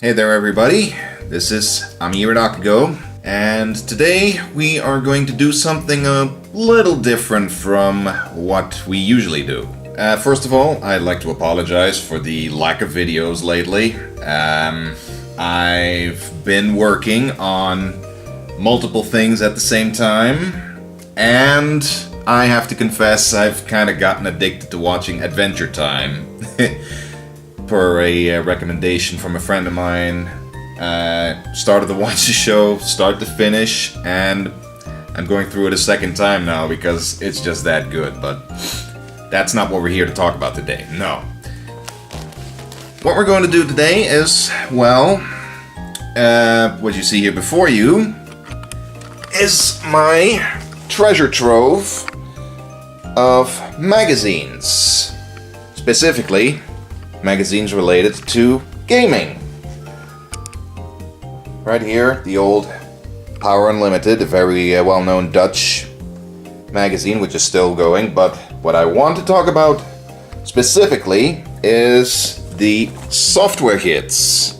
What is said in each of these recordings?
Hey there everybody, this is Amayirot Akago, and today we are going to do something a little different from what we usually do. First of all, I'd like to apologize for the lack of videos lately. I've been working on multiple things at the same time, and I have to confess I've kind of gotten addicted to watching Adventure Time. Per a recommendation from a friend of mine, started to watch the show, start to finish, and I'm going through it a second time now because it's just that good, but that's not what we're here to talk about today, no. What we're going to do today is, well, what you see here before you is my treasure trove of magazines. Specifically, magazines related to gaming. Right here, the old Power Unlimited, a very well-known Dutch magazine, which is still going, but what I want to talk about specifically is the software hits,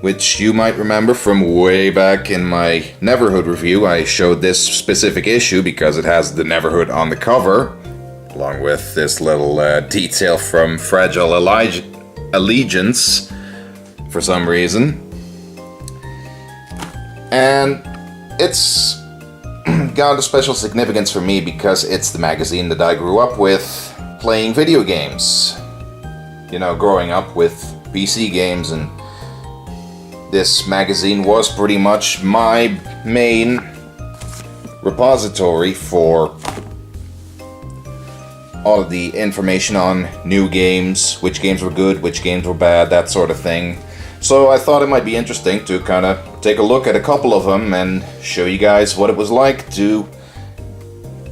which you might remember from way back in my Neverhood review. I showed this specific issue because it has the Neverhood on the cover, along with this little detail from Fragile Allegiance, for some reason. And it's got a special significance for me because it's the magazine that I grew up with playing video games. You know, growing up with PC games, and this magazine was pretty much my main repository for all of the information on new games, which games were good, which games were bad, that sort of thing. So I thought it might be interesting to kind of take a look at a couple of them and show you guys what it was like to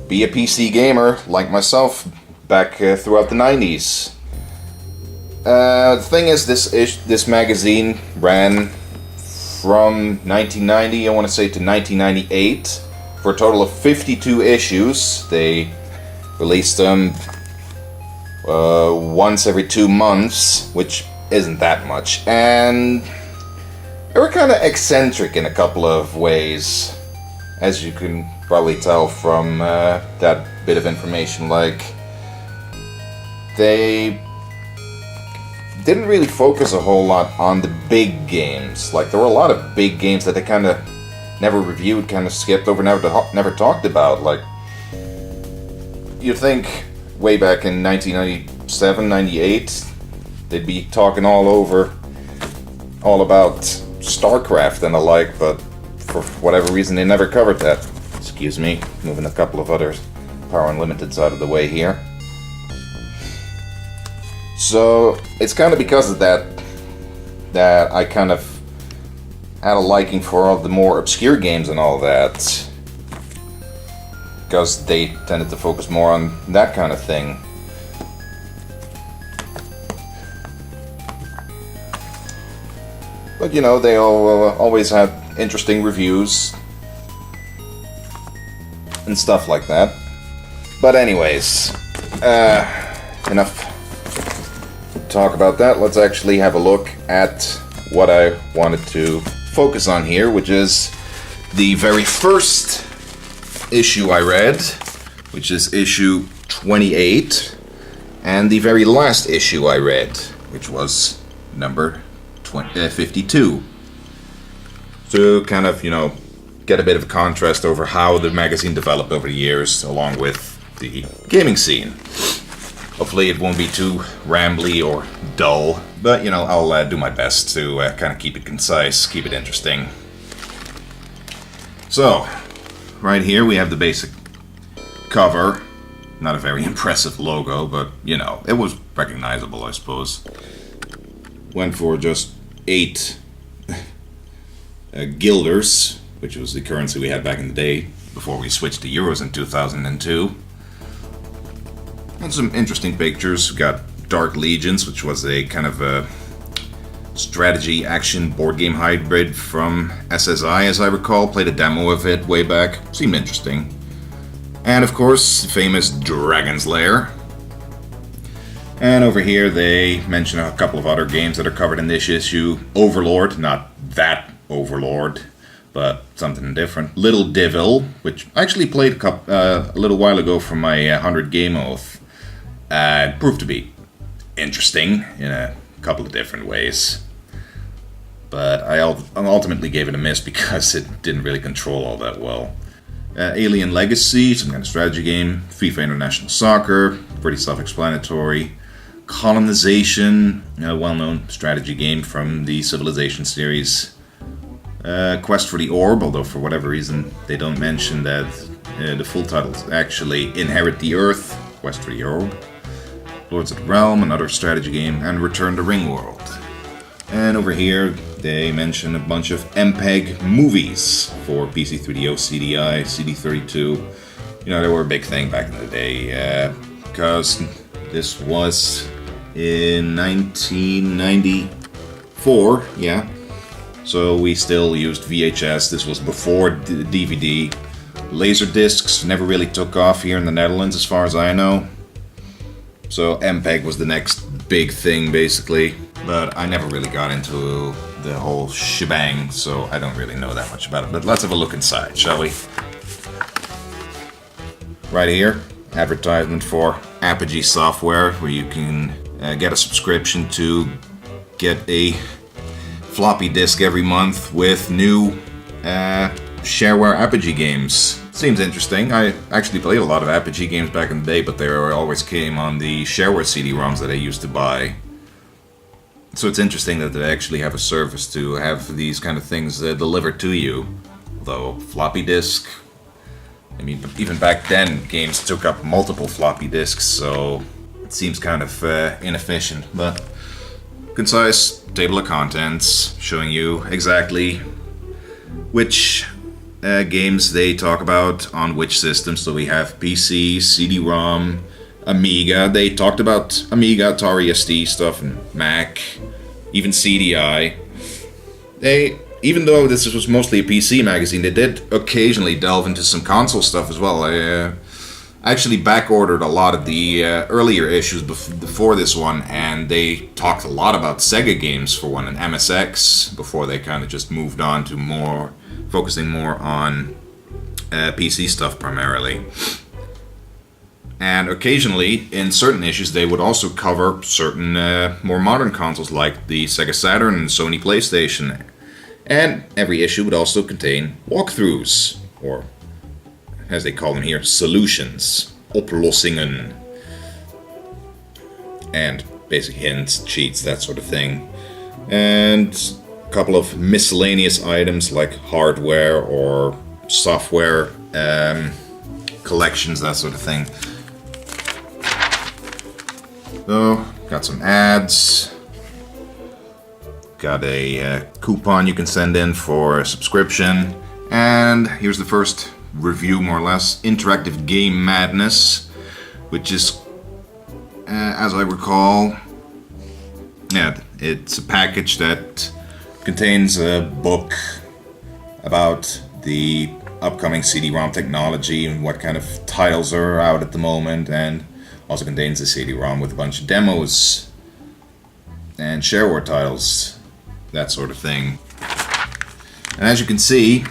be a PC gamer like myself back throughout the 90s. The thing is, this magazine ran from 1990, I want to say, to 1998, for a total of 52 issues. They released them once every 2 months, which isn't that much, and they were kind of eccentric in a couple of ways, as you can probably tell from that bit of information. Like, they didn't really focus a whole lot on the big games. Like, there were a lot of big games that they kind of never reviewed, kind of skipped over, never talked about. Like, you'd think way back in 1997, 98, they'd be talking all about StarCraft and the like, but for whatever reason they never covered that. Excuse me, moving a couple of other Power Unlimiteds out of the way here. So it's kind of because of that I kind of had a liking for all the more obscure games and all that, because they tended to focus more on that kind of thing. But you know, they always had interesting reviews and stuff like that. But anyways, enough talk about that. Let's actually have a look at what I wanted to focus on here, which is the very first issue I read, which is issue 28, and the very last issue I read, which was number 52. To kind of, you know, get a bit of a contrast over how the magazine developed over the years, along with the gaming scene. Hopefully it won't be too rambly or dull, but, you know, I'll do my best to kind of keep it concise, keep it interesting. So, right here we have the basic cover. Not a very impressive logo, but, you know, it was recognizable, I suppose. Went for just 8 guilders, which was the currency we had back in the day, before we switched to euros in 2002. And some interesting pictures. We got Dark Legions, which was a kind of a strategy action board game hybrid from SSI, as I recall. Played a demo of it way back. Seemed interesting. And of course, famous Dragon's Lair. And over here they mention a couple of other games that are covered in this issue. Overlord, not that Overlord, but something different. Litil Divil, which I actually played a little while ago from my 100 game oath. Proved to be interesting in a couple of different ways. But I ultimately gave it a miss because it didn't really control all that well. Alien Legacy, some kind of strategy game. FIFA International Soccer, pretty self-explanatory. Colonization, a well-known strategy game from the Civilization series. Quest for the Orb, although for whatever reason they don't mention that the full title is actually Inherit the Earth, Quest for the Orb. Lords of the Realm, another strategy game, and Return to Ringworld. And over here they mention a bunch of MPEG movies for PC 3DO, CDI, CD32. You know, they were a big thing back in the day, because this was in 1994, yeah. So we still used VHS. This was before DVD. Laser discs never really took off here in the Netherlands, as far as I know. So MPEG was the next big thing, basically. But I never really got into the whole shebang, so I don't really know that much about it. But let's have a look inside, shall we? Right here, advertisement for Apogee software, where you can get a subscription to get a floppy disk every month with new shareware Apogee games. Seems interesting. I actually played a lot of Apogee games back in the day, but they always came on the shareware CD-ROMs that I used to buy. So it's interesting that they actually have a service to have these kind of things delivered to you. Although floppy disk, I mean, even back then games took up multiple floppy disks, so it seems kind of inefficient. But concise table of contents showing you exactly which games they talk about on which system. So we have PC, CD-ROM, Amiga. They talked about Amiga, Atari ST stuff, and Mac, even CDI. Even though this was mostly a PC magazine, they did occasionally delve into some console stuff as well. I actually back-ordered a lot of the earlier issues before this one, and they talked a lot about Sega games for one, and MSX, before they kind of just moved on to focusing more on PC stuff primarily. And occasionally, in certain issues, they would also cover certain more modern consoles like the Sega Saturn and Sony PlayStation. And every issue would also contain walkthroughs, or as they call them here, solutions, oplossingen. And basic hints, cheats, that sort of thing. And a couple of miscellaneous items like hardware or software collections, that sort of thing. So, got some ads. Got a coupon you can send in for a subscription. And here's the first review, more or less. Interactive Game Madness, which is, as I recall, yeah, it's a package that contains a book about the upcoming CD-ROM technology and what kind of titles are out at the moment, and also contains a CD-ROM with a bunch of demos and shareware titles, that sort of thing. And as you can see,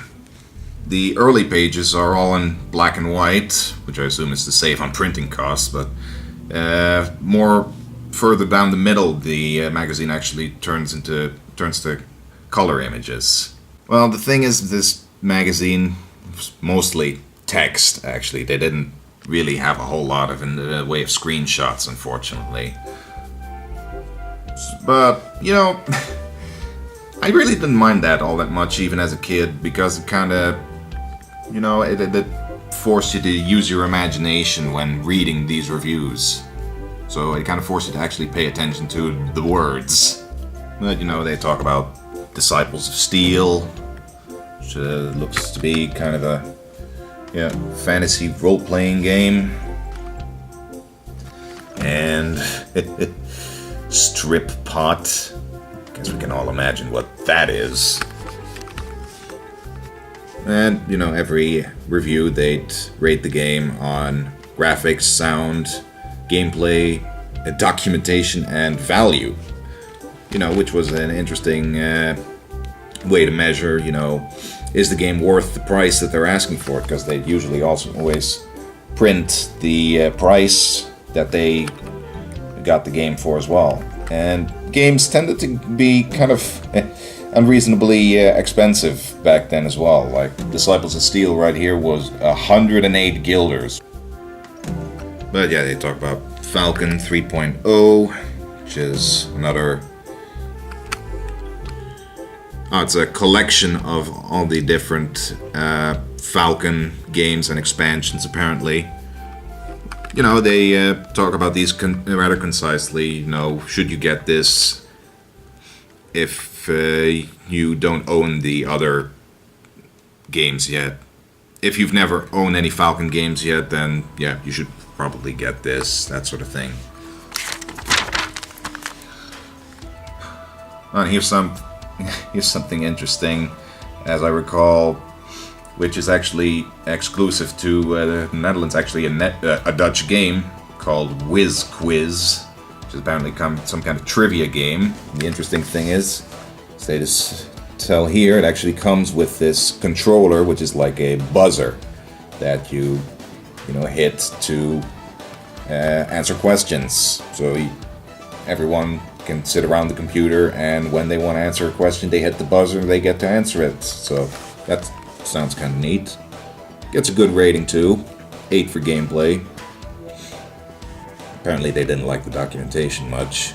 the early pages are all in black and white, which I assume is to save on printing costs, but more further down the middle, the magazine actually turns to color images. Well, the thing is, this magazine was mostly text, actually. They didn't really have a whole lot in the way of screenshots, unfortunately. But, you know, I really didn't mind that all that much, even as a kid, because it kind of, you know, it forced you to use your imagination when reading these reviews. So it kind of forced you to actually pay attention to the words. But, you know, they talk about Disciples of Steel, which looks to be kind of a fantasy role-playing game. And Strip Pot. Guess we can all imagine what that is. And, you know, every review they'd rate the game on graphics, sound, gameplay, documentation and value. You know, which was an interesting way to measure, you know, is the game worth the price that they're asking for it? Because they usually also always print the price that they got the game for as well. And games tended to be kind of unreasonably expensive back then as well. Like Disciples of Steel right here was 108 guilders. But yeah, they talk about Falcon 3.0, which is another... Oh, it's a collection of all the different Falcon games and expansions, apparently. You know, they talk about these rather concisely. You know, should you get this if you don't own the other games yet? If you've never owned any Falcon games yet, then yeah, you should probably get this, that sort of thing. And here's something interesting, as I recall, which is actually exclusive to the Netherlands, actually a Dutch game called Whiz Quiz, which is apparently some kind of trivia game. And the interesting thing is, as they just tell here, it actually comes with this controller, which is like a buzzer that you know, hit to answer questions. So everyone can sit around the computer, and when they want to answer a question, they hit the buzzer and they get to answer it. So that sounds kind of neat. Gets a good rating too, 8 for gameplay. Apparently they didn't like the documentation much.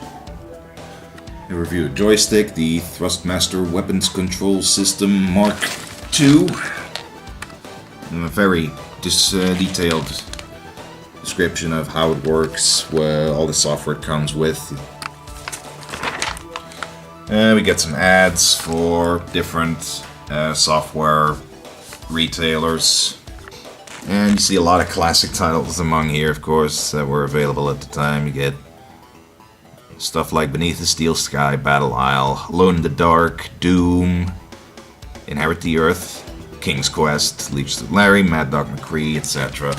They reviewed a joystick, the Thrustmaster Weapons Control System Mark II. And a very detailed description of how it works, all the software it comes with. We get some ads for different software retailers. And you see a lot of classic titles among here, of course, that were available at the time. You get stuff like Beneath the Steel Sky, Battle Isle, Alone in the Dark, Doom, Inherit the Earth, King's Quest, Leech of Larry, Mad Dog McCree, etc.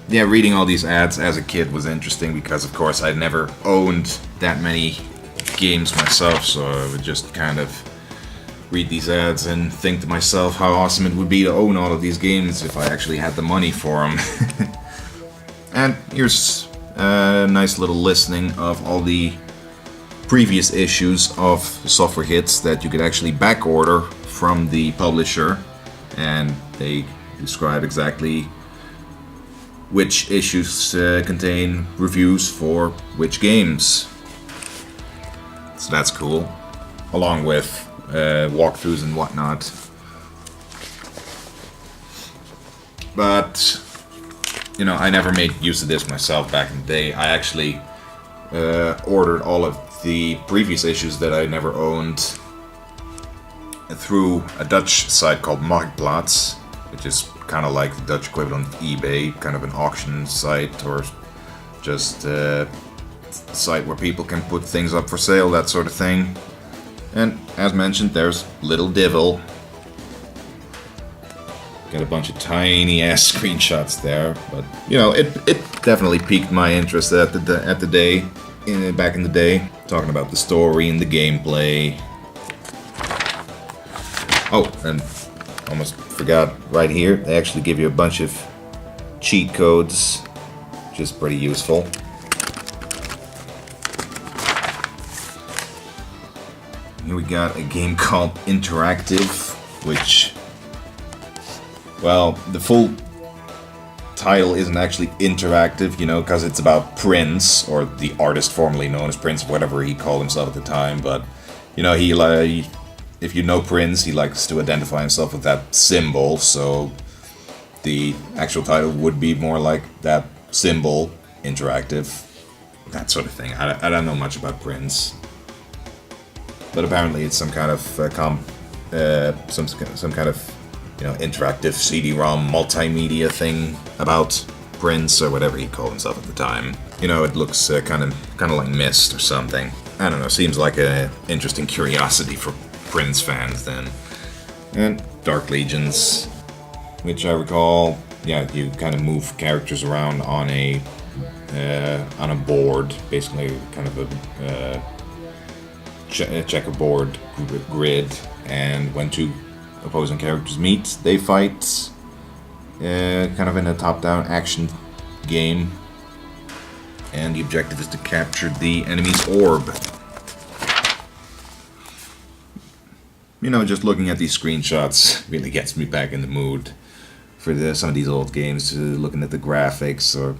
Yeah, reading all these ads as a kid was interesting because, of course, I'd never owned that many games myself, so I would just kind of read these ads and think to myself how awesome it would be to own all of these games if I actually had the money for them. And here's a nice little listing of all the previous issues of Software Hits that you could actually back order from the publisher, and they describe exactly which issues contain reviews for which games. So that's cool, along with walkthroughs and whatnot. But, you know, I never made use of this myself back in the day. I actually ordered all of the previous issues that I never owned through a Dutch site called Marktplaats, which is kind of like the Dutch equivalent of eBay, kind of an auction site, or just a site where people can put things up for sale, that sort of thing. And as mentioned, there's Litil Divil. Got a bunch of tiny ass screenshots there, but you know, it definitely piqued my interest back in the day, talking about the story and the gameplay. Oh, and almost forgot, right here they actually give you a bunch of cheat codes, which is pretty useful. Here we got a game called Interactive, which, well, the full title isn't actually interactive, you know, because it's about Prince, or the artist formerly known as Prince, whatever he called himself at the time. But, you know, if you know Prince, he likes to identify himself with that symbol, so the actual title would be more like that symbol, interactive, that sort of thing. I don't know much about Prince. But apparently it's some kind of some kind of, you know, interactive CD-ROM multimedia thing about Prince, or whatever he called himself at the time. You know, it looks kind of like Myst or something. I don't know. Seems like an interesting curiosity for Prince fans then. And Dark Legions, which I recall, yeah, you kind of move characters around on a on a board, basically kind of a checkerboard grid, and when two opposing characters meet, they fight kind of in a top-down action game, and the objective is to capture the enemy's orb. You know, just looking at these screenshots really gets me back in the mood for some of these old games, looking at the graphics, or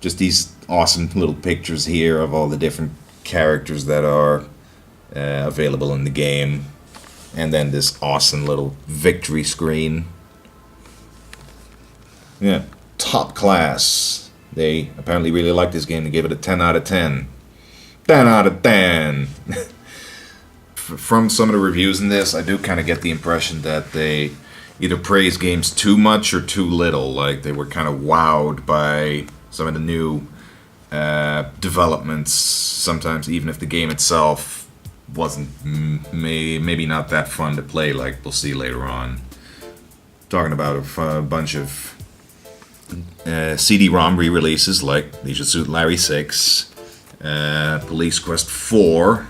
just these awesome little pictures here of all the different characters that are available in the game, and then this awesome little victory screen. Yeah, top class. They apparently really liked this game. They gave it a 10 out of 10. 10 out of 10! From some of the reviews in this, I do kind of get the impression that they either praise games too much or too little. Like, they were kind of wowed by some of the new developments, sometimes even if the game itself wasn't maybe not that fun to play, like we'll see later on. Talking about a bunch of CD-ROM re-releases like Leisure Suit Larry 6, Police Quest 4.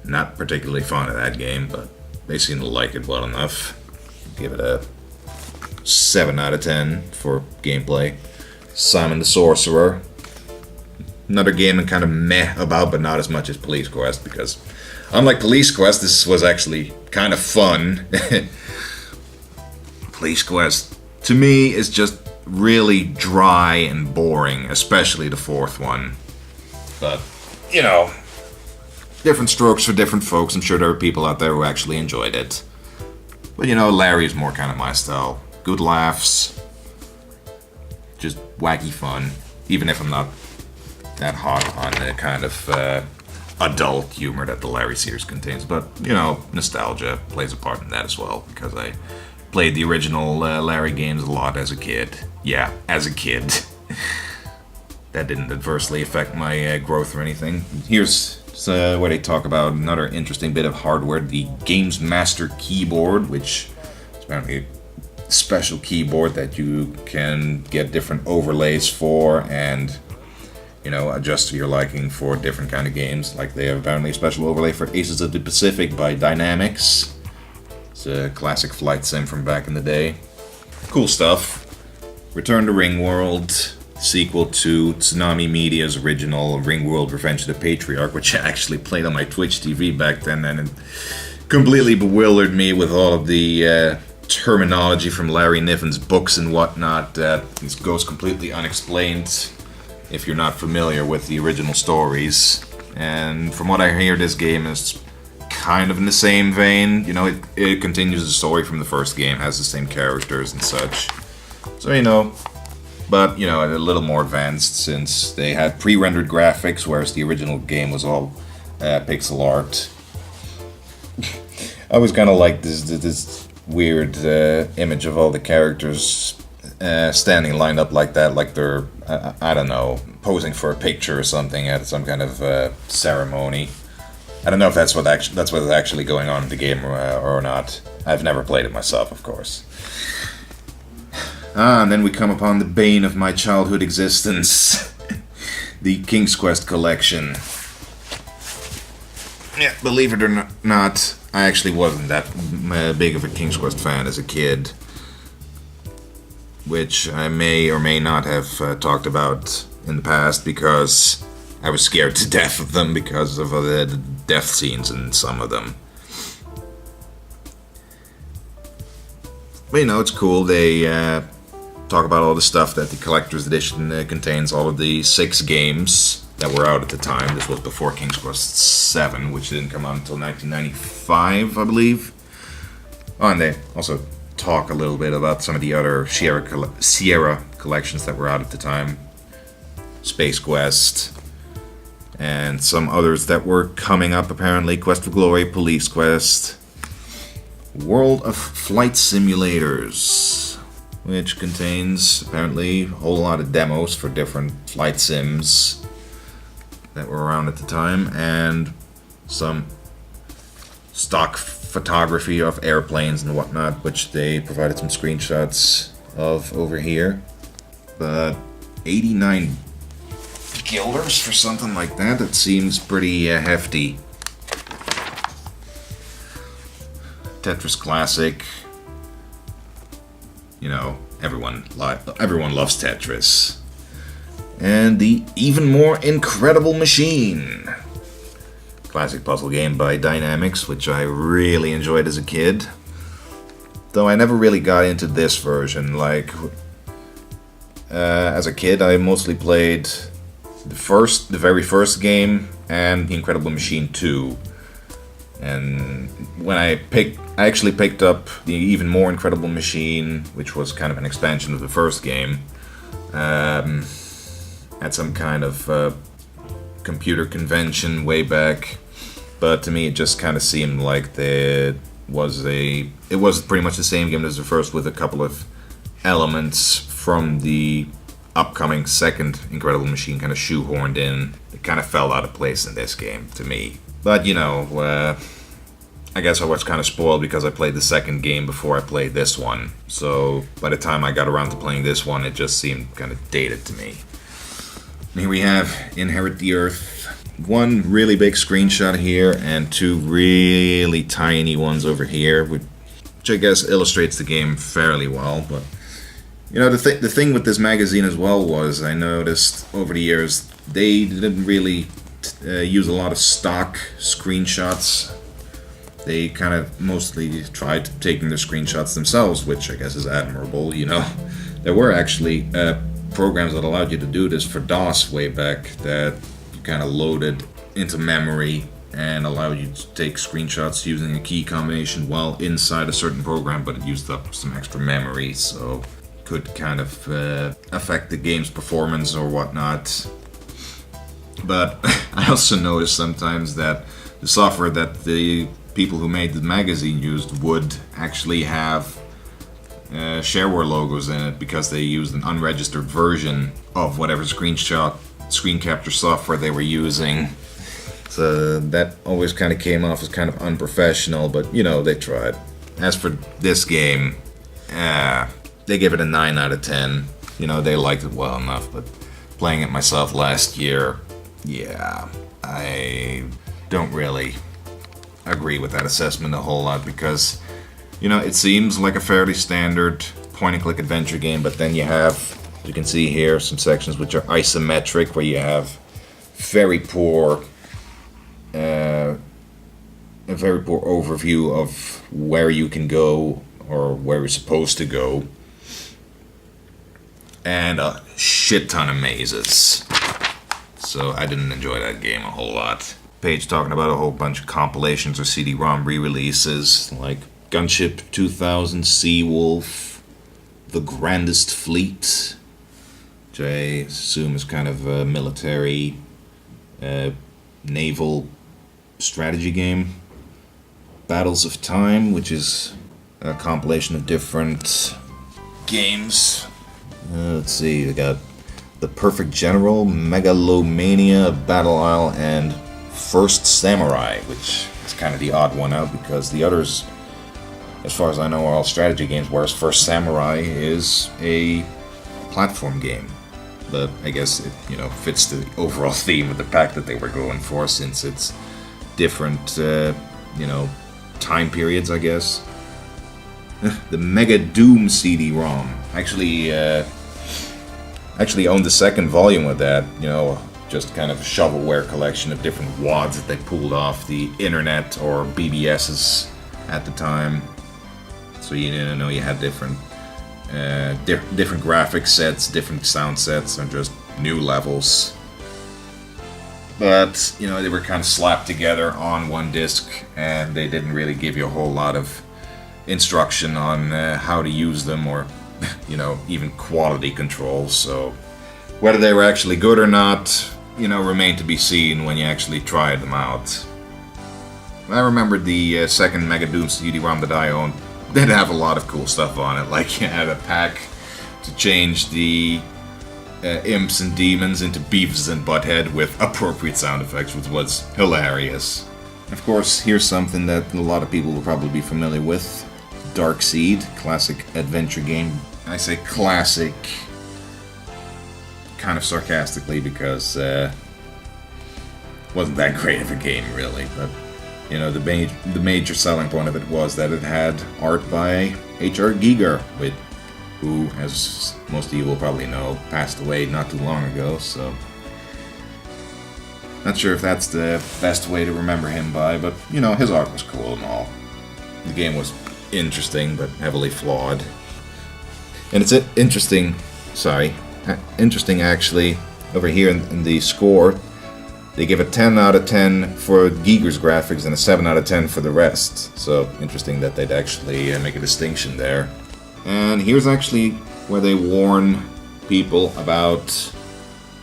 Not particularly fond of that game, but they seem to like it well enough. Give it a 7 out of 10 for gameplay. Simon the Sorcerer. Another game I'm kind of meh about, but not as much as Police Quest, because unlike Police Quest, this was actually kind of fun. Police Quest, to me, is just really dry and boring, especially the fourth one. But, you know, different strokes for different folks. I'm sure there are people out there who actually enjoyed it. But, you know, Larry's more kind of my style. Good laughs. Just wacky fun. Even if I'm not that hot on the kind of adult humor that the Larry series contains. But, you know, nostalgia plays a part in that as well, because I played the original Larry games a lot as a kid. Yeah, as a kid. That didn't adversely affect my growth or anything. Here's where they talk about another interesting bit of hardware, the Games Master keyboard, which is apparently a special keyboard that you can get different overlays for and, you know, adjust to your liking for different kind of games. Like they have apparently a special overlay for Aces of the Pacific by Dynamics. It's a classic flight sim from back in the day. Cool stuff. Return to Ringworld, sequel to Tsunami Media's original Ringworld Revenge of the Patriarch, which I actually played on my Twitch TV back then, and it completely bewildered me with all of the terminology from Larry Niffin's books and whatnot. This goes completely unexplained if you're not familiar with the original stories. And from what I hear, this game is kind of in the same vein. You know, it continues the story from the first game, has the same characters and such. So, you know, but, you know, a little more advanced since they had pre-rendered graphics, whereas the original game was all pixel art. I was kind of like this weird image of all the characters standing lined up like that, like they're, I don't know, posing for a picture or something at some kind of ceremony. I don't know if that's what's actually going on in the game or not. I've never played it myself, of course. And then we come upon the bane of my childhood existence. The King's Quest collection. Yeah, believe it or not, I actually wasn't that big of a King's Quest fan as a kid. Which I may or may not have talked about in the past, because I was scared to death of them because of the death scenes in some of them. But, you know, it's cool. They talk about all the stuff that the Collector's Edition contains, all of the 6 games that were out at the time. This was before King's Quest 7, which didn't come out until 1995, I believe. Oh, and they also talk a little bit about some of the other Sierra collections that were out at the time. Space Quest, and some others that were coming up apparently. Quest for Glory, Police Quest, World of Flight Simulators, which contains apparently a whole lot of demos for different flight sims that were around at the time, and some stock photography of airplanes and whatnot, which they provided some screenshots of over here. But 89 guilders for something like that. It seems pretty hefty. Tetris Classic. You know, everyone loves Tetris. And the Even More Incredible Machine. Classic puzzle game by Dynamics, which I really enjoyed as a kid. Though I never really got into this version. Like, as a kid, I mostly played the very first game and The Incredible Machine 2. And when I actually picked up the Even More Incredible Machine, which was kind of an expansion of the first game, at some kind of computer convention way back. But to me, it just kind of seemed like it was pretty much the same game as the first, with a couple of elements from the upcoming second Incredible Machine kind of shoehorned in. It kind of fell out of place in this game to me. But, you know, I guess I was kind of spoiled because I played the second game before I played this one. So by the time I got around to playing this one, it just seemed kind of dated to me. And here we have Inherit the Earth. One really big screenshot here and two really tiny ones over here, which I guess illustrates the game fairly well. But, you know, the thing with this magazine as well was, I noticed over the years, they didn't really use a lot of stock screenshots. They kind of mostly tried taking their screenshots themselves, which I guess is admirable, you know. There were actually programs that allowed you to do this for DOS way back, that you kind of loaded into memory and allowed you to take screenshots using a key combination while inside a certain program, but it used up some extra memory, so could kind of affect the game's performance or whatnot. But I also noticed sometimes that the software that the people who made the magazine used would actually have shareware logos in it, because they used an unregistered version of whatever screen capture software they were using. So that always kind of came off as kind of unprofessional, but you know, they tried. As for this game, they give it a 9 out of 10. You know, they liked it well enough, but playing it myself last year, yeah, I don't really agree with that assessment a whole lot, because, you know, it seems like a fairly standard point-and-click adventure game, but then you have, you can see here, some sections which are isometric, where you have a very poor overview of where you can go or where you're supposed to go, and a shit ton of mazes. So I didn't enjoy that game a whole lot. Page talking about a whole bunch of compilations or CD-ROM re-releases, like Gunship 2000, Seawolf, The Grandest Fleet, which I assume is kind of a military, naval strategy game. Battles of Time, which is a compilation of different games. Let's see, we got The Perfect General, Megalomania, Battle Isle, and First Samurai, which is kind of the odd one out, because the others, as far as I know, are all strategy games, whereas First Samurai is a platform game. But I guess it, you know, fits the overall theme of the pack that they were going for, since it's different, you know, time periods, I guess. The Mega Doom CD-ROM. Actually owned the second volume of that, you know, just kind of a shovelware collection of different wads that they pulled off the internet or BBSs at the time. So you didn't know you had different graphic sets, different sound sets, and just new levels. But, you know, they were kind of slapped together on one disc, and they didn't really give you a whole lot of instruction on how to use them, or, you know, even quality control. So whether they were actually good or not, you know, remained to be seen when you actually tried them out. I remember the second Mega Doom CD-ROM that I owned did have a lot of cool stuff on it, like you had a pack to change the imps and demons into Beavis and Butthead with appropriate sound effects, which was hilarious. Of course, here's something that a lot of people will probably be familiar with. Darkseid, classic adventure game. I say classic kind of sarcastically because it wasn't that great of a game, really. But you know, the major selling point of it was that it had art by H.R. Giger, who, as most of you will probably know, passed away not too long ago. So not sure if that's the best way to remember him by, but you know, his art was cool and all. The game was interesting but heavily flawed. And it's interesting actually, over here in the score, they give a 10 out of 10 for Giger's graphics and a 7 out of 10 for the rest. So interesting that they'd actually make a distinction there. And here's actually where they warn people about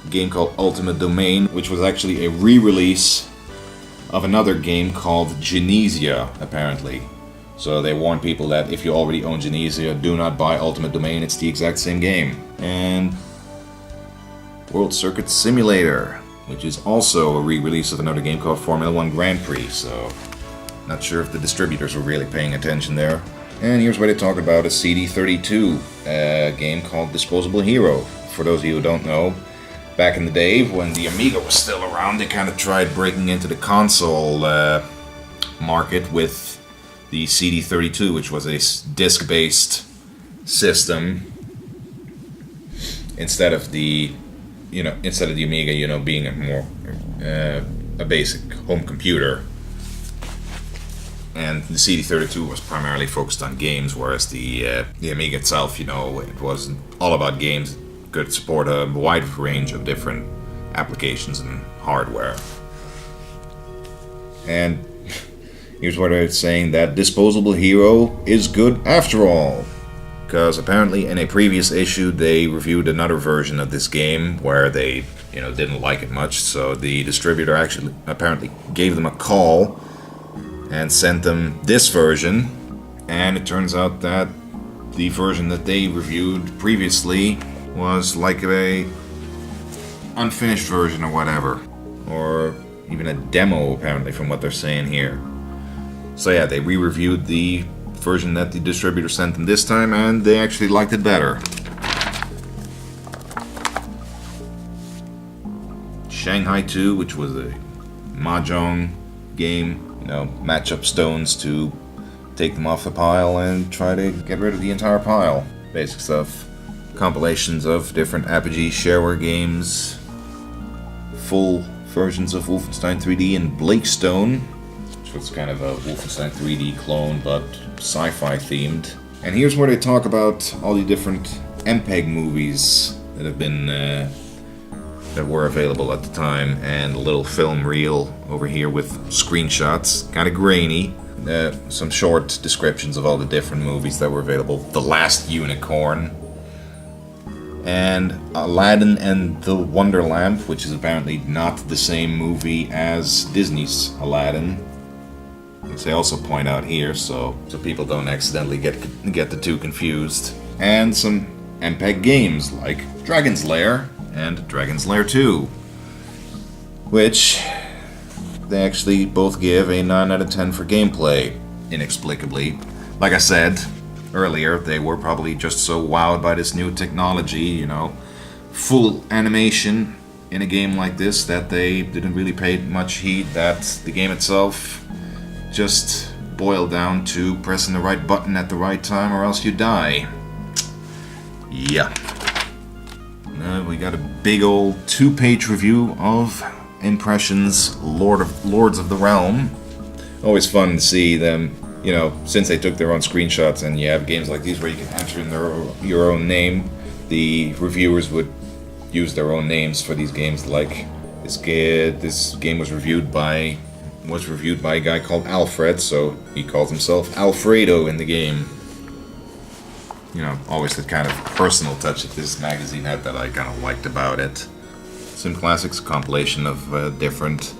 a game called Ultimate Domain, which was actually a re-release of another game called Genesia, apparently. So they warn people that if you already own Genesia, do not buy Ultimate Domain, it's the exact same game. And World Circuit Simulator, which is also a re-release of another game called Formula 1 Grand Prix, so not sure if the distributors were really paying attention there. And here's where they talk about a CD32, a game called Disposable Hero. For those of you who don't know, back in the day when the Amiga was still around, they kind of tried breaking into the console market with the CD32, which was a disc-based system instead of the Amiga, you know, being a more a basic home computer. And the CD32 was primarily focused on games, whereas the Amiga itself, you know, it wasn't all about games. It could support a wide range of different applications and hardware. And here's what they're saying, that Disposable Hero is good after all. Because apparently in a previous issue they reviewed another version of this game where they, you know, didn't like it much. So the distributor actually apparently gave them a call and sent them this version. And it turns out that the version that they reviewed previously was like a unfinished version or whatever. Or even a demo, apparently, from what they're saying here. So yeah, they re-reviewed the version that the distributor sent them this time, and they actually liked it better. Shanghai 2, which was a mahjong game, you know, match up stones to take them off the pile and try to get rid of the entire pile. Basic stuff. Compilations of different Apogee shareware games, full versions of Wolfenstein 3D and Blakestone, which was kind of a Wolfenstein 3D clone but sci-fi themed. And here's where they talk about all the different MPEG movies that have been that were available at the time, and a little film reel over here with screenshots, kind of grainy. Some short descriptions of all the different movies that were available. The Last Unicorn, and Aladdin and the Wonder Lamp, which is apparently not the same movie as Disney's Aladdin, which they also point out here, so people don't accidentally get the two confused. And some MPEG games like Dragon's Lair and Dragon's Lair 2, which they actually both give a 9 out of 10 for gameplay, inexplicably. Like I said earlier, they were probably just so wowed by this new technology, you know, full animation in a game like this, that they didn't really pay much heed that the game itself just boiled down to pressing the right button at the right time or else you die. Yeah. We got a big old 2-page review of Impression's Lords of the Realm. Always fun to see them, you know, since they took their own screenshots and you have games like these where you can enter in your own name, the reviewers would use their own names for these games. Like this game was reviewed by a guy called Alfred, so he calls himself Alfredo in the game. You know, always that kind of personal touch that this magazine had that I kind of liked about it. Sim Classics, compilation of different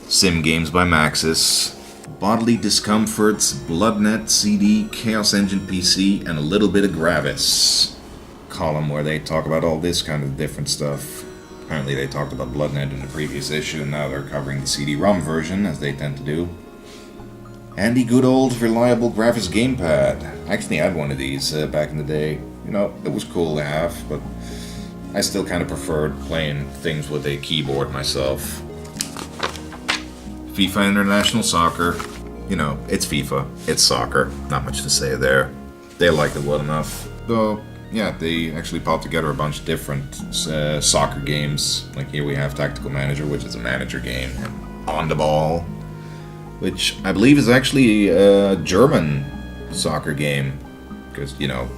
sim games by Maxis. Bodily Discomforts, Bloodnet CD, Chaos Engine PC, and a little bit of Gravis. Column where they talk about all this kind of different stuff. Apparently they talked about Bloodnet in the previous issue, and now they're covering the CD-ROM version, as they tend to do. And the good old reliable Gravis gamepad. I actually had one of these back in the day. You know, it was cool to have, but I still kind of preferred playing things with a keyboard myself. FIFA International Soccer. You know, it's FIFA. It's soccer. Not much to say there. They liked it well enough. Though, yeah, they actually popped together a bunch of different soccer games. Like here we have Tactical Manager, which is a manager game. And On the Ball, which I believe is actually a German soccer game. Because, you know,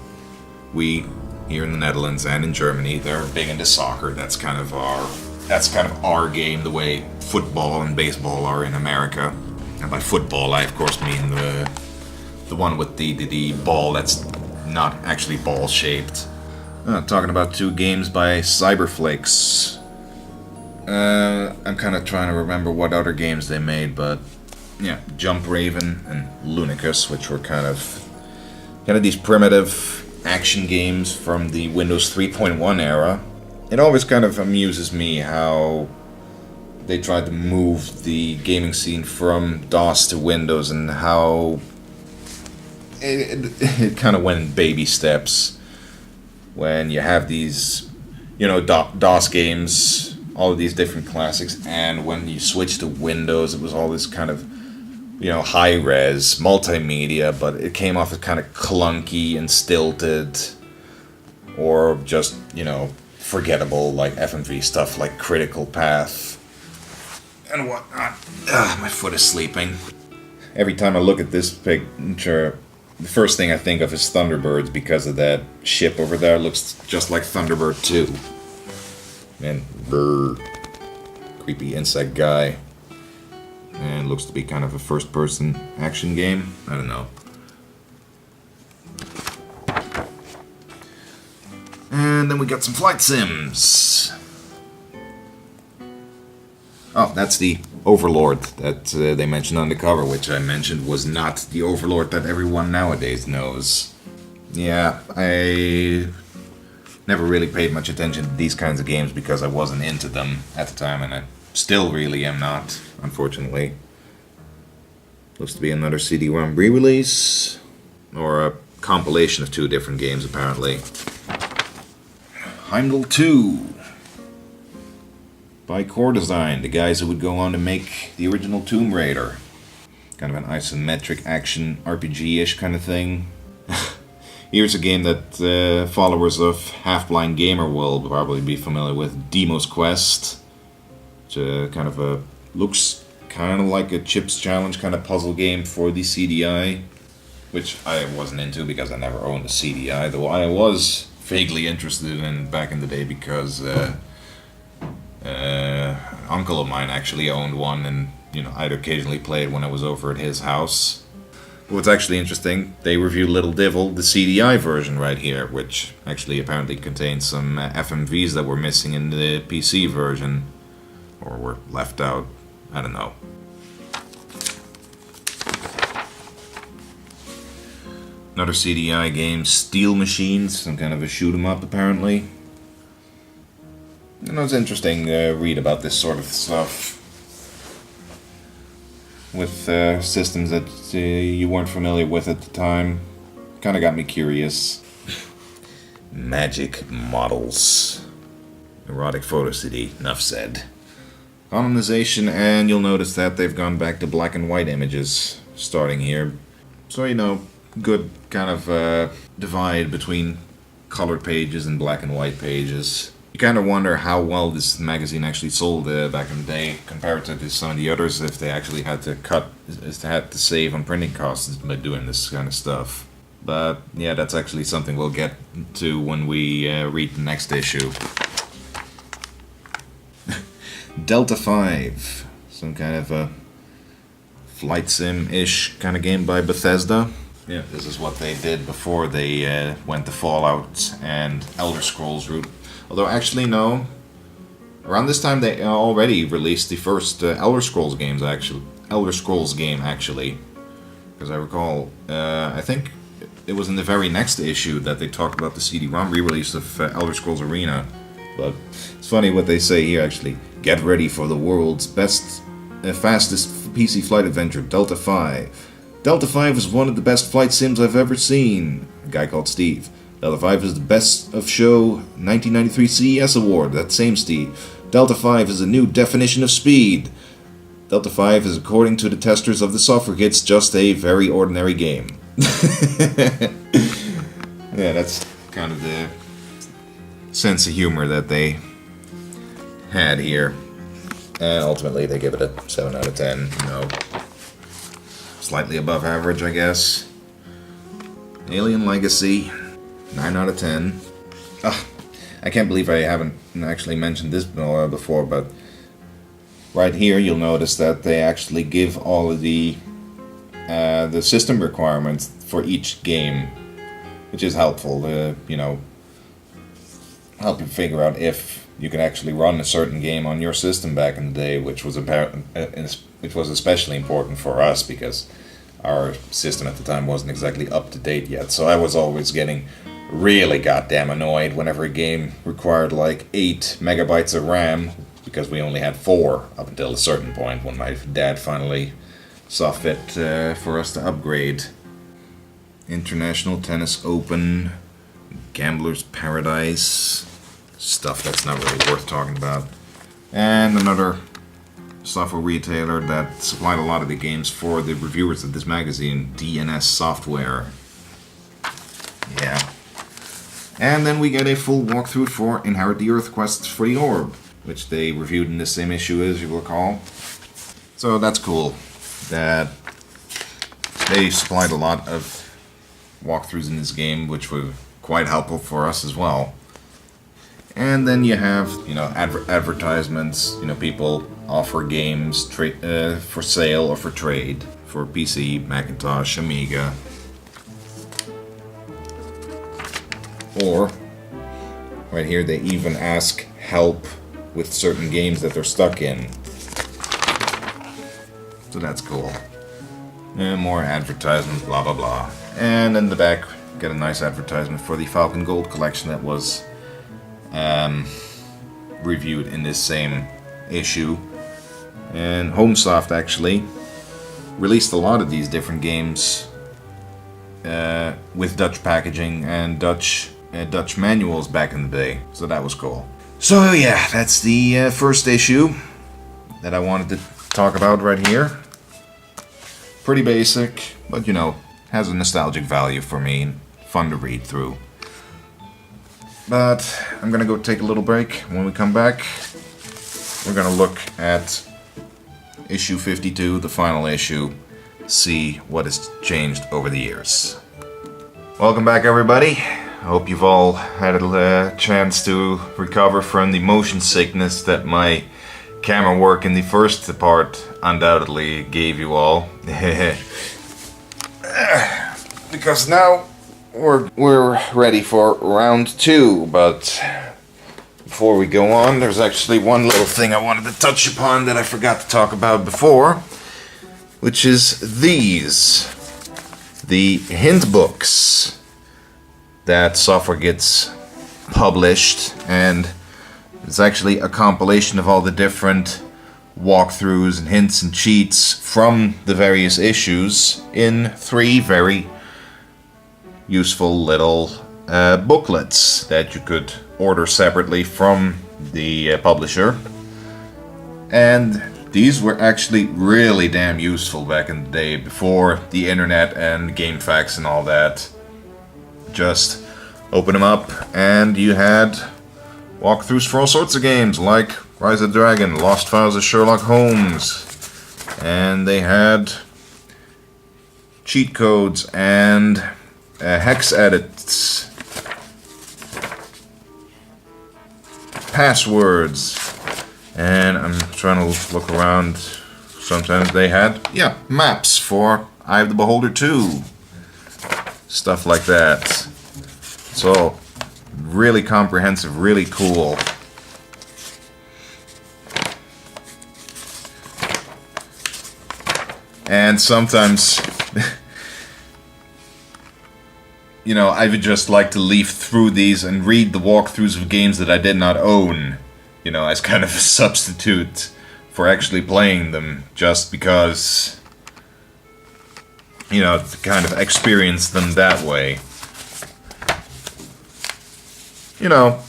we here in the Netherlands and in Germany, they're big into soccer. That's kind of our game, the way football and baseball are in America. And by football, I of course mean the one with the ball that's not actually ball-shaped. Talking about two games by Cyberflakes. I'm kind of trying to remember what other games they made, but yeah, Jump Raven and Lunicus, which were kind of these primitive action games from the Windows 3.1 era. It always kind of amuses me how they tried to move the gaming scene from DOS to Windows, and how it kind of went in baby steps. When you have these, you know, DOS games, all of these different classics, and when you switch to Windows, it was all this kind of, you know, high-res, multimedia, but it came off as kind of clunky and stilted, or just, you know, forgettable, like FMV stuff like Critical Path and whatnot. My foot is sleeping. Every time I look at this picture, the first thing I think of is Thunderbirds, because of that ship over there. It looks just like Thunderbird 2. And brr, creepy insect guy. And looks to be kind of a first-person action game. I don't know. And then we got some flight sims. Oh, that's the Overlord that they mentioned on the cover, which I mentioned was not the Overlord that everyone nowadays knows. Yeah, I never really paid much attention to these kinds of games because I wasn't into them at the time, and I still really am not, unfortunately. Looks to be another CD-ROM re-release, or a compilation of two different games, apparently. Heimdall 2 by Core Design, the guys who would go on to make the original Tomb Raider. Kind of an isometric action RPG-ish kind of thing. Here's a game that followers of Half-Blind Gamer will probably be familiar with, Demo's Quest. Which kind of looks kind of like a Chips Challenge kind of puzzle game for the CDI, which I wasn't into because I never owned a CDI, though I was vaguely interested in back in the day because uncle of mine actually owned one, and you know, I'd occasionally play it when I was over at his house. But what's actually interesting, they reviewed Litil Divil, the CDI version right here, which actually apparently contains some FMVs that were missing in the PC version, or were left out. I don't know. Another CDI game, Steel Machines, some kind of a shoot 'em up apparently. You know, it's interesting to read about this sort of stuff with systems that you weren't familiar with at the time. Kind of got me curious. Magic Models. Erotic photo CD, enough said. Colonization, and you'll notice that they've gone back to black and white images starting here. So, you know, good kind of divide between colored pages and black and white pages. You kind of wonder how well this magazine actually sold back in the day compared to some of the others, if they actually had to save on printing costs by doing this kind of stuff. But yeah, that's actually something we'll get to when we read the next issue. Delta 5, some kind of a flight sim-ish kind of game by Bethesda. Yeah, this is what they did before they went the Fallout and Elder Scrolls route. Although actually no, around this time they already released the first Elder Scrolls game actually, because I recall, I think it was in the very next issue that they talked about the CD-ROM re-release of Elder Scrolls Arena. But it's funny what they say here actually. Get ready for the world's fastest PC flight adventure, Delta 5. Delta 5 is one of the best flight sims I've ever seen. A guy called Steve. Delta 5 is the Best of Show 1993 CES Award. That same Steve. Delta 5 is a new definition of speed. Delta 5 is, according to the testers of the software Gids, just a very ordinary game. Yeah, that's kind of the sense of humor that they had here. And ultimately they give it a 7 out of 10. You know, slightly above average, I guess. Alien Legacy, 9 out of 10. I can't believe I haven't actually mentioned this before, but right here you'll notice that they actually give all of the system requirements for each game, which is helpful to, you know, help you figure out if you can actually run a certain game on your system back in the day, which was especially important for us because our system at the time wasn't exactly up to date yet. So I was always getting really goddamn annoyed whenever a game required like 8 megabytes of RAM, because we only had 4 up until a certain point when my dad finally saw fit for us to upgrade. International Tennis Open, Gambler's Paradise, stuff that's not really worth talking about. And another software retailer that supplied a lot of the games for the reviewers of this magazine, DNS Software. Yeah. And then we get a full walkthrough for Inherit the Earth Quest for the Orb, which they reviewed in the same issue, as you will recall. So that's cool that they supplied a lot of walkthroughs in this game, which were quite helpful for us as well. And then you have, you know, advertisements. You know, people offer games for sale or for trade for PC, Macintosh, Amiga. Or, right here, they even ask help with certain games that they're stuck in. So that's cool. And more advertisements, blah blah blah. And in the back, get a nice advertisement for the Falcon Gold collection that was reviewed in this same issue. And Homesoft actually released a lot of these different games with Dutch packaging and Dutch manuals back in the day, so that was cool. So yeah, that's the first issue that I wanted to talk about right here. Pretty basic, but you know, has a nostalgic value for me, fun to read through. But I'm gonna go take a little break. When we come back, we're gonna look at issue 52, the final issue, see what has changed over the years. Welcome back, everybody. I hope you've all had a chance to recover from the motion sickness that my camera work in the first part undoubtedly gave you all. Because now we're ready for round 2, but before we go on, there's actually one little thing I wanted to touch upon that I forgot to talk about before, which is these, the hint books that Software Gids published, and it's actually a compilation of all the different walkthroughs and hints and cheats from the various issues in 3 very useful little booklets that you could order separately from the publisher. And these were actually really damn useful back in the day, before the internet and GameFAQs and all that. Just open them up and you had walkthroughs for all sorts of games, like Rise of the Dragon, Lost Files of Sherlock Holmes, and they had cheat codes and hex edits, passwords, and I'm trying to look around. Sometimes they had, yeah, maps for Eye of the Beholder 2, stuff like that. So really comprehensive, really cool. And sometimes you know, I would just like to leaf through these and read the walkthroughs of games that I did not own, you know, as kind of a substitute for actually playing them, just because, you know, to kind of experience them that way. you know,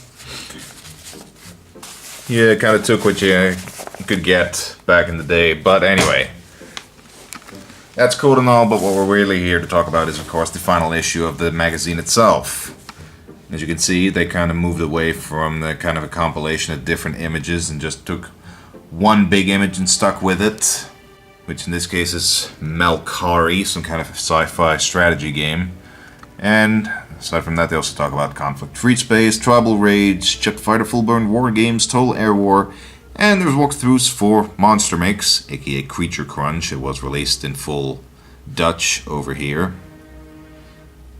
you kind of took what you could get back in the day. But anyway, that's cool and all, but what we're really here to talk about is, of course, the final issue of the magazine itself. As you can see, they kind of moved away from the kind of a compilation of different images and just took one big image and stuck with it, which in this case is Malkari, some kind of sci-fi strategy game. And aside from that, they also talk about Conflict Free Space, Tribal Rage, Jet Fighter Full-Burn War Games, Total Air War, and there's walkthroughs for Monster Mix, aka Creature Crunch. It was released in full Dutch over here.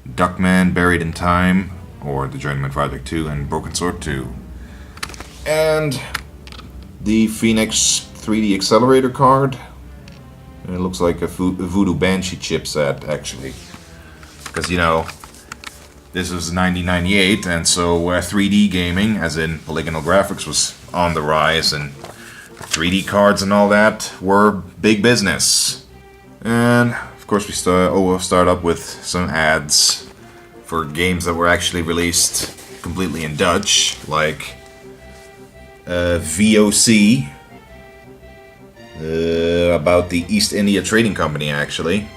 Duckman, Buried in Time, or The Journeyman Project 2, and Broken Sword 2. And the Phoenix 3D Accelerator card. And it looks like a Voodoo Banshee chipset, actually. Because, you know, this was 1998, and so 3D gaming, as in polygonal graphics, was on the rise, and 3D cards and all that were big business. And, of course, we'll start up with some ads for games that were actually released completely in Dutch, like VOC, about the East India Trading Company, actually.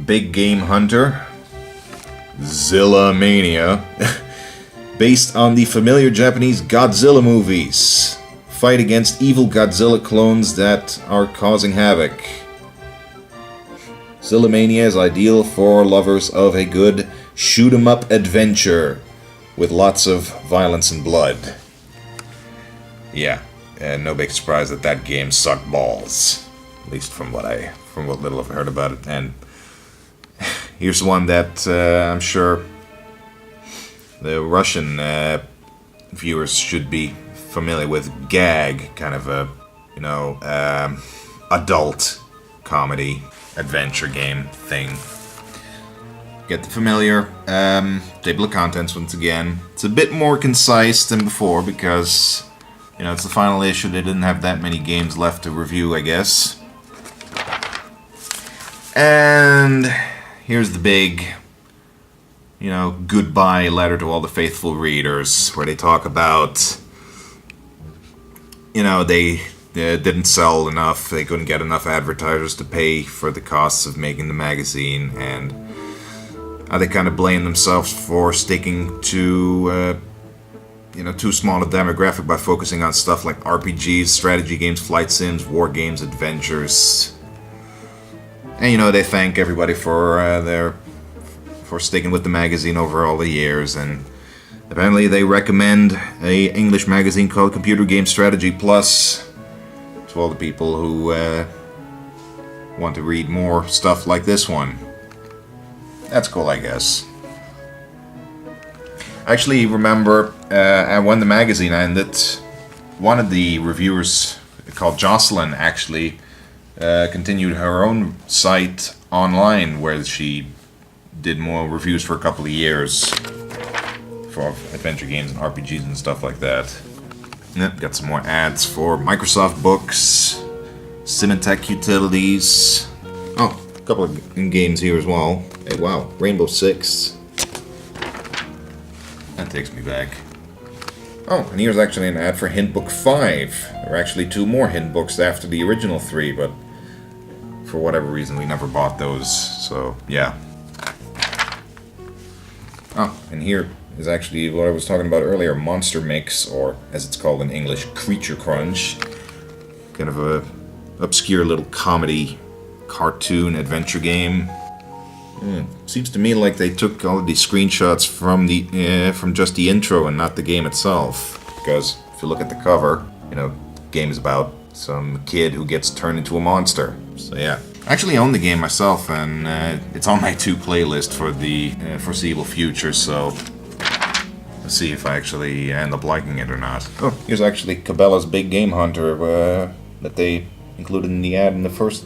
Big Game Hunter, Zilla Mania, based on the familiar Japanese Godzilla movies. Fight against evil Godzilla clones that are causing havoc. Zilla Mania is ideal for lovers of a good shoot-'em-up adventure with lots of violence and blood. Yeah, and no big surprise that that game sucked balls, at least from what little I've heard about it. And here's one that I'm sure the Russian viewers should be familiar with. Gag, kind of a, you know, adult comedy adventure game thing. Get the familiar table of contents once again. It's a bit more concise than before because, you know, it's the final issue. They didn't have that many games left to review, I guess. And here's the big, you know, goodbye letter to all the faithful readers, where they talk about, you know, they didn't sell enough, they couldn't get enough advertisers to pay for the costs of making the magazine, and they kind of blame themselves for sticking to, you know, too small a demographic by focusing on stuff like RPGs, strategy games, flight sims, war games, adventures. And, you know, they thank everybody for sticking with the magazine over all the years, and apparently they recommend a English magazine called Computer Game Strategy Plus to all the people who want to read more stuff like this one. That's cool, I guess. I actually remember when the magazine ended, one of the reviewers, called Jocelyn, actually continued her own site online where she did more reviews for a couple of years for adventure games and RPGs and stuff like that. Yep, got some more ads for Microsoft Books, Symantec Utilities. Oh, a couple of games here as well. Hey, wow, Rainbow Six. That takes me back. Oh, and here's actually an ad for Hint Book 5. There were actually 2 more hint books after the original 3, but for whatever reason we never bought those, so yeah. Oh, and here is actually what I was talking about earlier, Monster Mix, or as it's called in English, Creature Crunch. Kind of a obscure little comedy cartoon adventure game. Seems to me like they took all of these screenshots from just the intro and not the game itself. Because if you look at the cover, you know, the game is about some kid who gets turned into a monster. So yeah. I actually own the game myself, and it's on my to playlist for the foreseeable future, so let's see if I actually end up liking it or not. Oh, here's actually Cabela's Big Game Hunter that they included in the ad in the first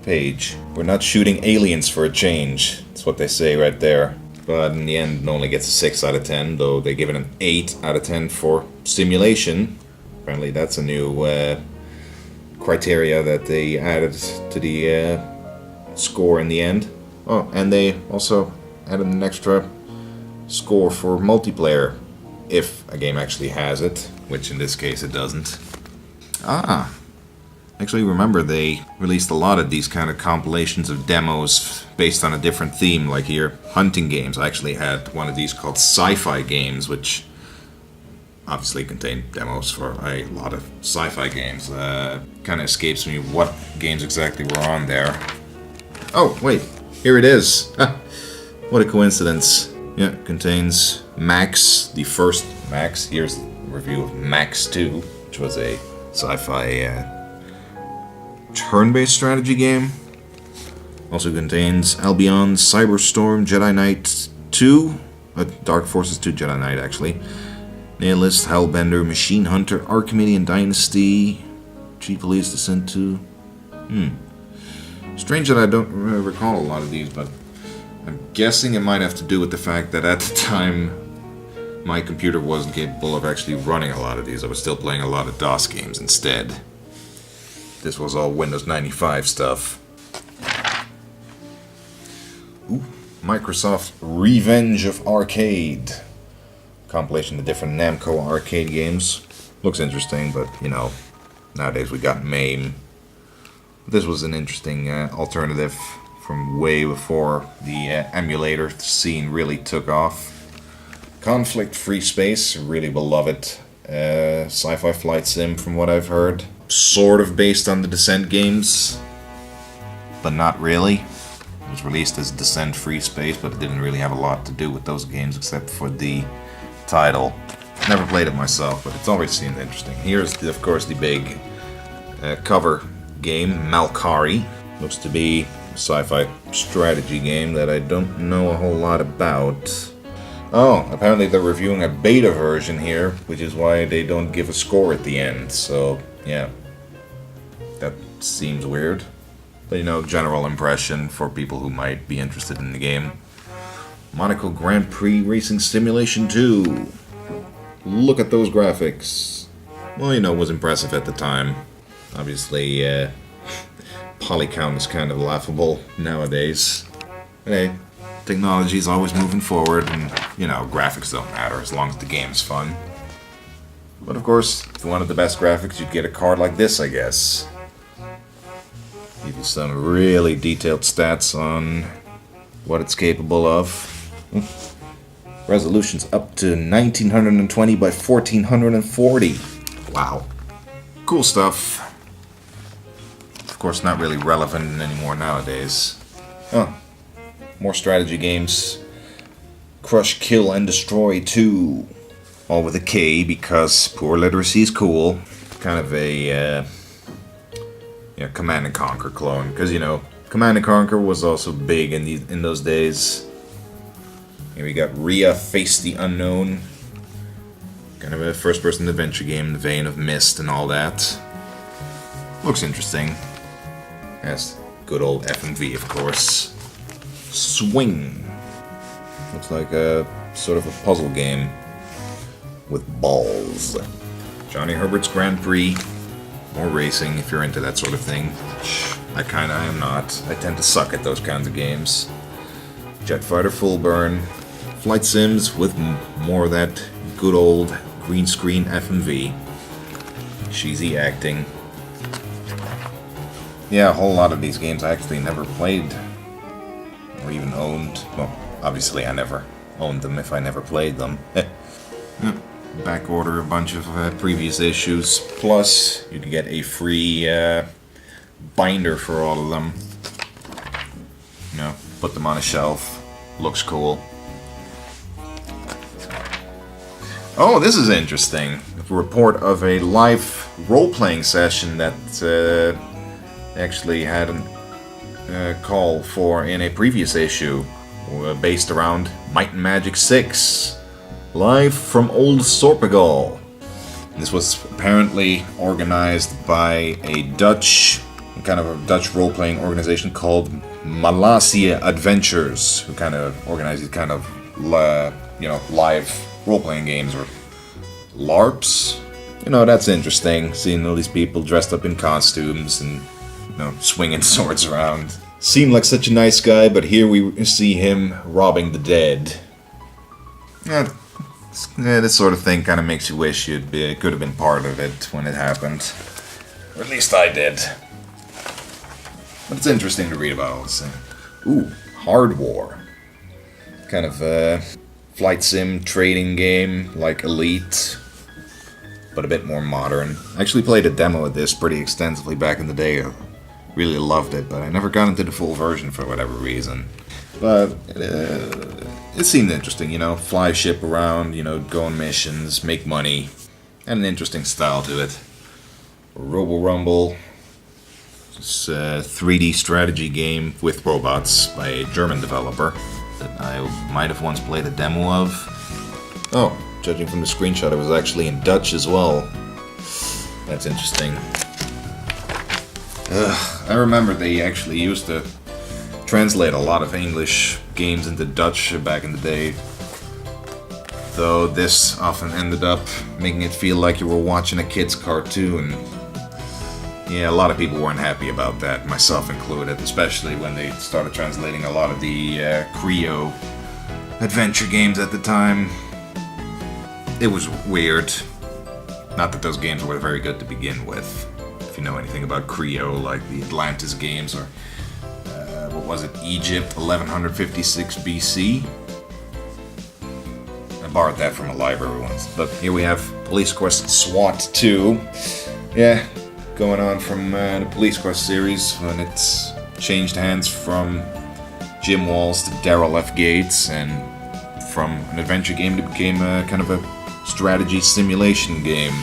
page. We're not shooting aliens for a change. That's what they say right there. But in the end, it only gets a 6 out of 10, though they give it an 8 out of 10 for simulation. Apparently that's a new criteria that they added to the score in the end. Oh, and they also added an extra score for multiplayer. If a game actually has it, which in this case it doesn't. Ah, actually remember they released a lot of these kind of compilations of demos based on a different theme, like here, hunting games. I actually had one of these called Sci-Fi Games, which obviously contained demos for a lot of sci-fi games. Kind of escapes me what games exactly were on there. Oh, wait, here it is. What a coincidence. Yeah, it contains Max, the first Max. Here's a review of Max 2, which was a sci-fi turn-based strategy game. Also contains Albion, Cyberstorm, Jedi Knight 2, Dark Forces 2, Jedi Knight actually, Nihilist, Hellbender, Machine Hunter, Archimedean Dynasty, Chief Police Descent 2. Strange that I don't recall a lot of these, but I'm guessing it might have to do with the fact that at the time my computer wasn't capable of actually running a lot of these. I was still playing a lot of DOS games instead. This was all Windows 95 stuff. Ooh, Microsoft Revenge of Arcade. Compilation of different Namco arcade games. Looks interesting, but you know, nowadays we got MAME. This was an interesting alternative from way before the emulator scene really took off. Conflict Free Space, really beloved sci-fi flight sim from what I've heard. Sort of based on the Descent games, but not really. It was released as Descent Free Space, but it didn't really have a lot to do with those games except for the title. Never played it myself, but it's always seemed interesting. Here's, of course, the big cover game, Malkari. Looks to be a sci-fi strategy game that I don't know a whole lot about. Oh, apparently they're reviewing a beta version here, which is why they don't give a score at the end, so yeah. That seems weird. But you know, general impression for people who might be interested in the game. Monaco Grand Prix Racing Simulation 2. Look at those graphics. Well, you know, it was impressive at the time. Obviously, poly count is kind of laughable nowadays. But hey, technology is always moving forward, and, you know, graphics don't matter as long as the game's fun. But of course, if you wanted the best graphics, you'd get a card like this, I guess. Give you some really detailed stats on what it's capable of. Resolution's up to 1920 by 1440. Wow. Cool stuff. Of course, not really relevant anymore nowadays. Oh, more strategy games. Crush, Kill, and Destroy 2. All with a K because poor literacy is cool. Kind of a Command and Conquer clone. Because, you know, Command and Conquer was also big in those days. Here we got Rhea, Face the Unknown. Kind of a first-person adventure game in the vein of Myst and all that. Looks interesting. Yes, good old FMV, of course. Swing. Looks like a sort of a puzzle game with balls. Johnny Herbert's Grand Prix. More racing if you're into that sort of thing. I kinda am not. I tend to suck at those kinds of games. Jet Fighter Full Burn. Flight sims with more of that good old green screen FMV. Cheesy acting. Yeah, a whole lot of these games I actually never played or even owned. Well, obviously I never owned them if I never played them. Back order a bunch of previous issues. Plus, you can get a free binder for all of them. You know, put them on a shelf. Looks cool. Oh, this is interesting. A report of a live role-playing session that actually had a call for in a previous issue based around Might and Magic 6. Live from Old Sorpegal. This was apparently organized by a Dutch role-playing organization called Malasia Adventures, who kind of organizes kind of live role-playing games, or LARPs. You know, that's interesting, seeing all these people dressed up in costumes and, you know, swinging swords around. Seemed like such a nice guy, but here we see him robbing the dead. Yeah, This sort of thing kind of makes you wish could have been part of it when it happened. Or at least I did. But it's interesting to read about all this thing. Ooh, Hard War. Kind of a flight sim trading game like Elite, but a bit more modern. I actually played a demo of this pretty extensively back in the day. I really loved it, but I never got into the full version for whatever reason. But it seemed interesting, fly a ship around, go on missions, make money, and an interesting style to it. Robo Rumble, this 3D strategy game with robots by a German developer that I might have once played a demo of. Oh, judging from the screenshot, it was actually in Dutch as well. That's interesting. I remember they actually used to translate a lot of English games into Dutch back in the day. Though this often ended up making it feel like you were watching a kid's cartoon. Yeah, a lot of people weren't happy about that, myself included, especially when they started translating a lot of the Creo adventure games at the time. It was weird. Not that those games were very good to begin with. If you know anything about Creo, like the Atlantis games, or what was it, Egypt, 1156 BC? I borrowed that from a library once. But here we have Police Quest SWAT 2. Yeah, going on from the Police Quest series when it's changed hands from Jim Walls to Daryl F. Gates, and from an adventure game it became a kind of a strategy simulation game.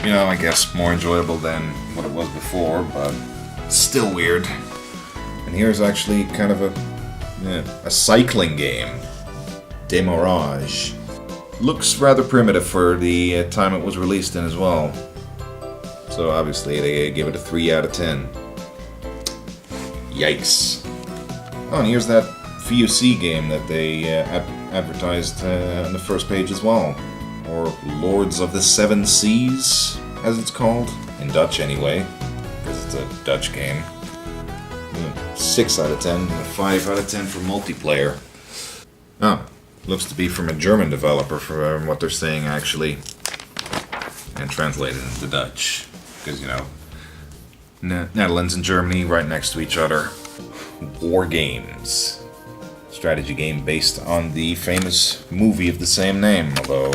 I guess more enjoyable than what it was before, but still weird. And here's actually kind of a cycling game. Demarrage. Looks rather primitive for the time it was released in as well. So obviously they give it a 3 out of 10. Yikes. Oh, and here's that VOC game that they advertised on the first page as well. Or Lords of the Seven Seas, as it's called. In Dutch anyway, because it's a Dutch game. 6 out of 10, and a 5 out of 10 for multiplayer. Oh, looks to be from a German developer from what they're saying actually. And translated into Dutch. Because, Netherlands and Germany right next to each other. War Games. Strategy game based on the famous movie of the same name, although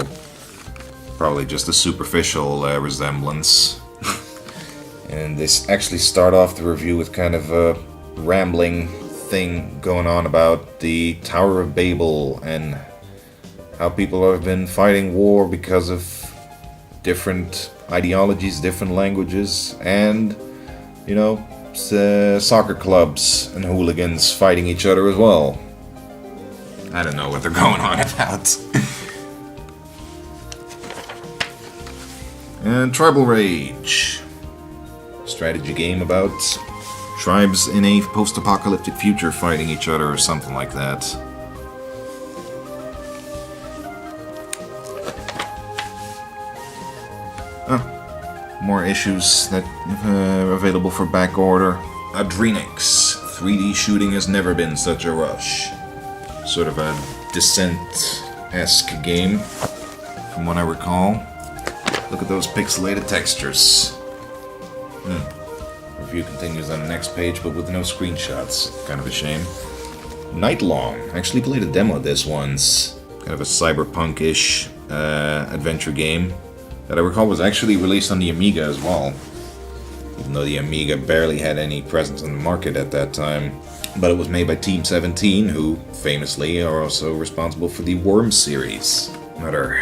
probably just a superficial resemblance. And this actually start off the review with kind of a rambling thing going on about the Tower of Babel and how people have been fighting war because of different ideologies, different languages, and, soccer clubs and hooligans fighting each other as well. I don't know what they're going on about. And Tribal Rage. Strategy game about tribes in a post-apocalyptic future fighting each other or something like that. More issues that are available for back order. Adrenix. 3D shooting has never been such a rush. Sort of a Descent-esque game, from what I recall. Look at those pixelated textures. Review continues on the next page, but with no screenshots. Kind of a shame. Nightlong. I actually played a demo of this once. Kind of a cyberpunk-ish adventure game that I recall was actually released on the Amiga as well. Even though the Amiga barely had any presence on the market at that time. But it was made by Team 17, who famously are also responsible for the Worm series. Another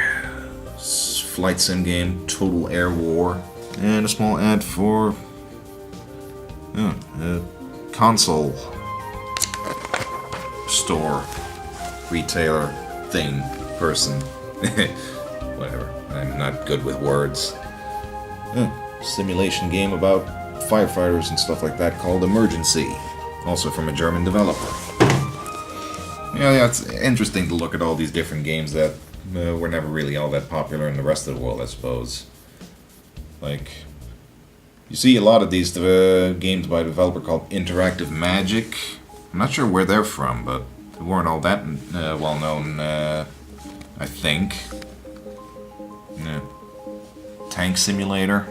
flight sim game, Total Air War. And a small ad for a console store, retailer, thing, person. Whatever. I'm not good with words. Simulation game about firefighters and stuff like that called Emergency. Also from a German developer. Yeah, it's interesting to look at all these different games that were never really all that popular in the rest of the world, I suppose. Like, you see a lot of these games by a developer called Interactive Magic. I'm not sure where they're from, but they weren't all that well known, I I think. Yeah. Tank Simulator.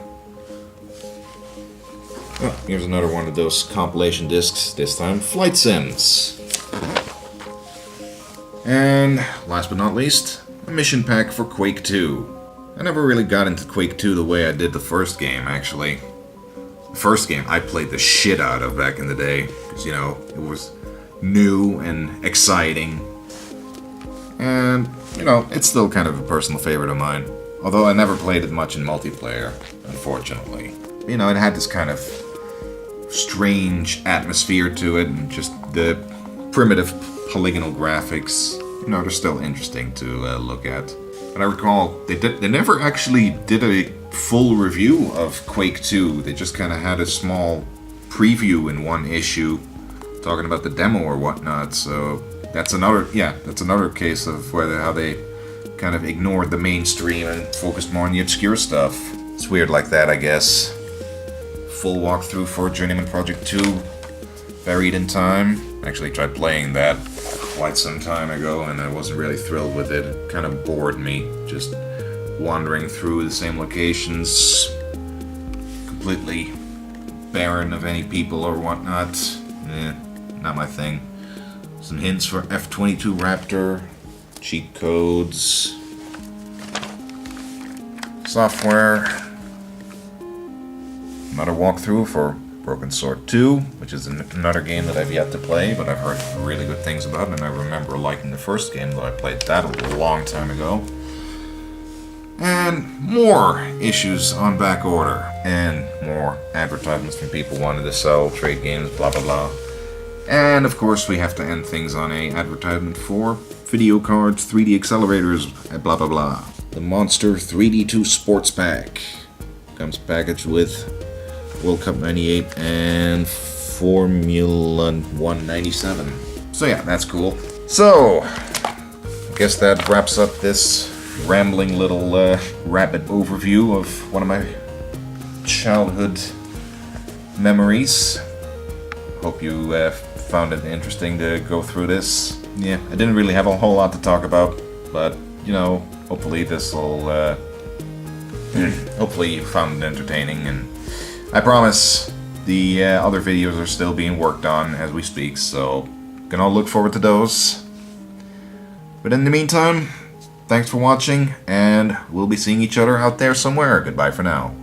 Oh, here's another one of those compilation discs, this time Flight Sims. And last but not least, a mission pack for Quake 2. I never really got into Quake 2 the way I did the first game, actually. The first game I played the shit out of back in the day, because, you know, it was new and exciting. And, you know, it's still kind of a personal favorite of mine. Although I never played it much in multiplayer, unfortunately. You know, it had this kind of strange atmosphere to it, and just the primitive polygonal graphics, you know, they're still interesting to look at. And I recall they never actually did a full review of Quake 2. They just kind of had a small preview in one issue talking about the demo or whatnot. So that's another case of how they kind of ignored the mainstream and focused more on the obscure stuff. It's weird like that, I guess. Full walkthrough for Journeyman Project 2, buried in time. Actually tried playing that quite some time ago, and I wasn't really thrilled with it. It kind of bored me, just wandering through the same locations, completely barren of any people or whatnot. Not my thing. Some hints for F-22 Raptor, cheat codes, software, another walkthrough for Broken Sword 2, which is another game that I've yet to play, but I've heard really good things about it, and I remember liking the first game, though I played that a long time ago. And more issues on back order, and more advertisements from people wanting to sell trade games, blah blah blah. And of course we have to end things on a advertisement for video cards, 3D accelerators, blah blah blah. The Monster 3D2 Sports Pack comes packaged with World Cup 98 and Formula 197. So yeah, that's cool. So, I guess that wraps up this rambling little rapid overview of one of my childhood memories. Hope you found it interesting to go through this. Yeah, I didn't really have a whole lot to talk about, but, you know, hopefully this will, hopefully you found it entertaining, and I promise the other videos are still being worked on as we speak, so you can all look forward to those. But in the meantime, thanks for watching, and we'll be seeing each other out there somewhere. Goodbye for now.